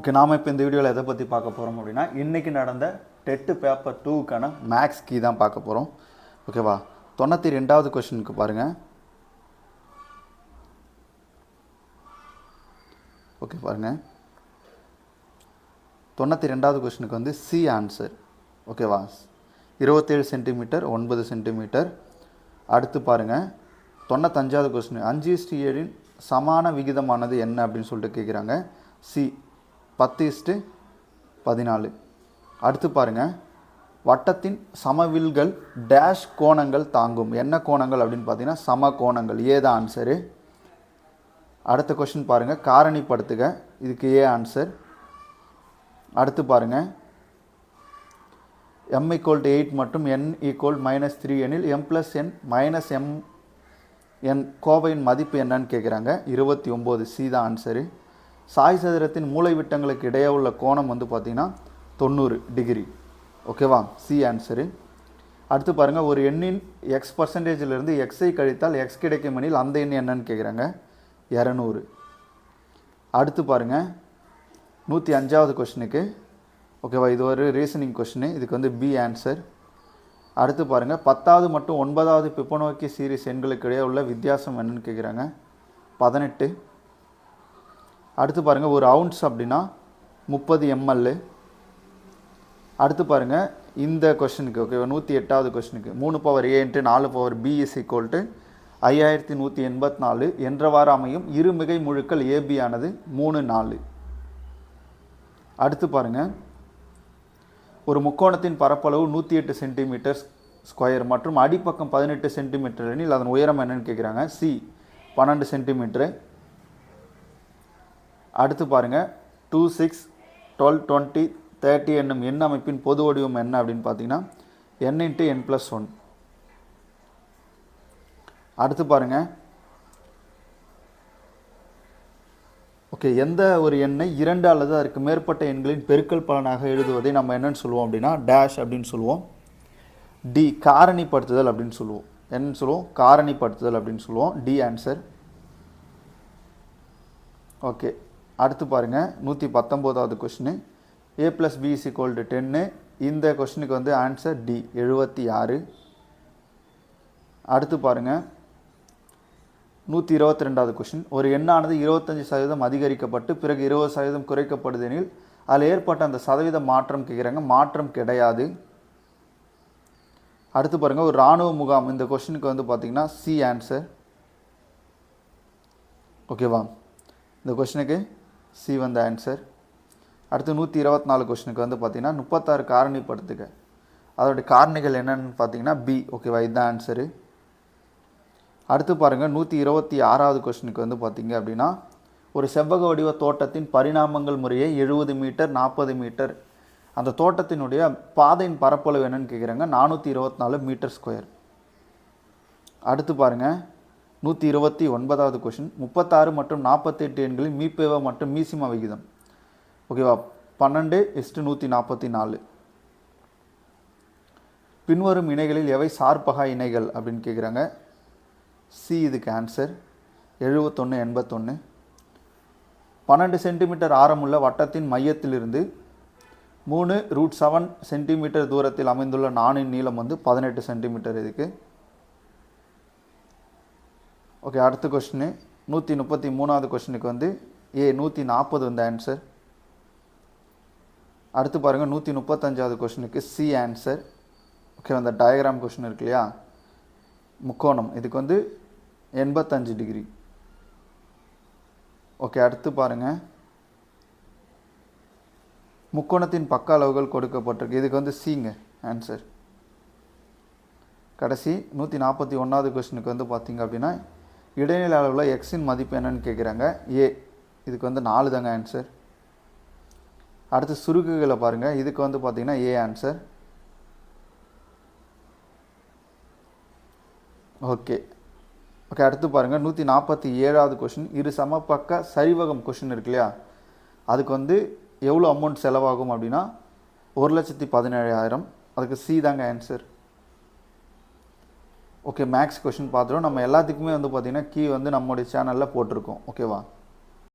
Okay, நாம் இப்போ இந்த வீடியோவில் எதை பற்றி பார்க்க போகிறோம் அப்படின்னா, இன்றைக்கி நடந்த டெட்டு பேப்பர் 2க்கான மேக்ஸ் கீ தான் பார்க்க போகிறோம். ஓகேவா? 92வது கொஷனுக்கு பாருங்கள். ஓகே பாருங்கள், 92வது கொஷனுக்கு வந்து சி ஆன்சர். ஓகேவா? 27 சென்டிமீட்டர் 9 சென்டிமீட்டர். அடுத்து பாருங்கள், 95வது கொஷின் 5:7 சமான விகிதமானது என்ன அப்படின்னு சொல்லிட்டு கேட்குறாங்க. சி 10:14. அடுத்து பாருங்கள், வட்டத்தின் சமவில்கள் டேஷ் கோணங்கள் தாங்கும். என்ன கோணங்கள் அப்படின்னு பார்த்தீங்கன்னா சம கோணங்கள். ஏ தான் ஆன்சரு. அடுத்த கொஷின் பாருங்கள், காரணிப்படுத்துக. இதுக்கு ஏ ஆன்சர். அடுத்து பாருங்கள், m = 8 மற்றும் n = -3 எனில் m + n - mn கோவையின் மதிப்பு என்னன்னு கேட்குறாங்க. 29. சி தான் ஆன்சரு. சாய் சதுரத்தின் மூலை விட்டங்களுக்கு இடையே உள்ள கோணம் வந்து பார்த்திங்கன்னா 90 டிகிரி. ஓகேவா? C answer. அடுத்து பாருங்கள், ஒரு எண்ணின் x% எக்ஸை கழித்தால் எக்ஸ் கிடைக்கும் எனில் அந்த எண் என்னன்னு கேட்குறாங்க. 200. அடுத்து பாருங்கள், 105வது கொஷனுக்கு. ஓகேவா? இது ஒரு ரீசனிங் கொஷினு. இதுக்கு வந்து பி ஆன்சர். அடுத்து பாருங்கள், 10வது மற்றும் 9வது பிப்பனோக்கி சீரிஸ் எண்களுக்கு இடையே உள்ள வித்தியாசம் என்னன்னு கேட்குறாங்க. 18. அடுத்து பாருங்கள், ஒரு அவுன்ஸ் அப்படின்னா 30 ml. அடுத்து பாருங்கள், இந்த கொஷனுக்கு ஓகேவா 108வது கொஷனுக்கு 3 a × 4 b = 5184 என்றவாறு அமையும் இரு மிகை முழுக்கள் ஏபி ஆனது 3, 4. அடுத்து பாருங்கள், ஒரு முக்கோணத்தின் பரப்பளவு 108 சென்டிமீட்டர் ஸ்கொயர் மற்றும் அடிப்பக்கம் 18 சென்டிமீட்டர் எனில் அதன் உயரம் என்னன்னு கேட்குறாங்க. C 12 centimetre. அடுத்து பாருங்கள், 2, 6, 12, 20, 30 என்னும் எண் அமைப்பின் பொது வடிவம் என்ன அப்படின்னு பார்த்தீங்கன்னா n × n+1. அடுத்து பாருங்கள், ஓகே, எந்த ஒரு எண்ணை 2 அல்லது அதற்கு மேற்பட்ட எண்களின் பெருக்கல் பலனாக எழுதுவதை நம்ம என்னன்னு சொல்லுவோம் அப்படின்னா டேஷ் அப்படின்னு சொல்லுவோம். டி காரணிப்படுத்துதல் அப்படின்னு சொல்லுவோம். என்னன்னு சொல்லுவோம்? காரணிப்படுத்துதல் அப்படின்னு சொல்லுவோம். D answer. ஓகே, அடுத்து பாருங்கள், 119வது கொஷினு. a + b = 10. இந்த கொஷினுக்கு வந்து ஆன்சர் டி 76. அடுத்து பாருங்கள், 122வது கொஷின். ஒரு எண்ணானது 25% அதிகரிக்கப்பட்டு பிறகு 20% குறைக்கப்படுது எனில் அதில் ஏற்பட்ட அந்த சதவீத மாற்றம் கேட்குறாங்க. மாற்றம் கிடையாது. அடுத்து பாருங்கள், ஒரு இராணுவ முகாம். இந்த கொஷினுக்கு வந்து பார்த்திங்கன்னா சி ஆன்சர். ஓகேவா? இந்த கொஷினுக்கு சி வந்து ஆன்சர். அடுத்து 124 கொஷினுக்கு வந்து பார்த்திங்கன்னா 36 காரணிப்படுத்துக. அதோடைய காரணிகள் என்னென்னு பார்த்தீங்கன்னா பி. ஓகேவா? இதுதான் ஆன்சரு. அடுத்து பாருங்கள், 126வது கொஷினுக்கு வந்து பார்த்திங்க அப்படின்னா ஒரு செவ்வக வடிவ தோட்டத்தின் பரிணாமங்கள் முறையே 70 மீட்டர் 40 மீட்டர். அந்த தோட்டத்தினுடைய பாதையின் பரப்பளவு என்னன்னு கேட்குறாங்க. 424 மீட்டர் ஸ்கொயர். அடுத்து பாருங்கள், 129வது கொஷின். 36 மற்றும் 48 எண்களின் மீப்பேவா மற்றும் மீசிமா விகிதம். ஓகேவா? 12:144. பின்வரும் இணைகளில் எவை சார்பகா இணைகள் அப்படின்னு கேட்குறாங்க. சி இதுக்கு ஆன்சர். 71, 81. 12 சென்டிமீட்டர் ஆரமுள்ள வட்டத்தின் மையத்திலிருந்து 3√7 சென்டிமீட்டர் தூரத்தில் அமைந்துள்ள நாணின் நீளம் வந்து 18 சென்டிமீட்டர். இதுக்கு ஓகே. அடுத்த கொஷினு 133வது கொஷினுக்கு வந்து ஏ 140 வந்து ஆன்சர். அடுத்து பாருங்கள், 135வது கொஷினுக்கு சி ஆன்சர். ஓகே, அந்த டயக்ராம் கொஷின் இருக்கு இல்லையா, முக்கோணம், இதுக்கு வந்து 85 டிகிரி. ஓகே, அடுத்து பாருங்கள், முக்கோணத்தின் பக்க அளவுகள் கொடுக்கப்பட்டிருக்கு. இதுக்கு வந்து சிங்க ஆன்சர். கடைசி 141வது கொஷினுக்கு வந்து பார்த்திங்க அப்படின்னா இடைநிலை அளவில் எக்ஸின் மதிப்பு என்னன்னு கேட்குறாங்க. ஏ இதுக்கு வந்து 4 தாங்க ஆன்சர். அடுத்து சுருக்குகளை பாருங்கள். இதுக்கு வந்து பார்த்திங்கன்னா ஏ ஆன்சர். Okay okay. அடுத்து பாருங்கள், 147வது கொஷின். இரு சமபக்க சரிவகம் கொஷின் இருக்கு இல்லையா, அதுக்கு வந்து எவ்வளோ அமௌண்ட் செலவாகும் அப்படின்னா 1,17,000. அதுக்கு சி தாங்க ஆன்சர். ஓகே, மேக்ஸ் கொஷின் பார்த்துட்டோம். நம்ம எல்லாத்துக்குமே வந்து பார்த்திங்கன்னா கீ வந்து நம்மளுடைய சேனலில் போட்டிருக்கோம். ஓகேவா?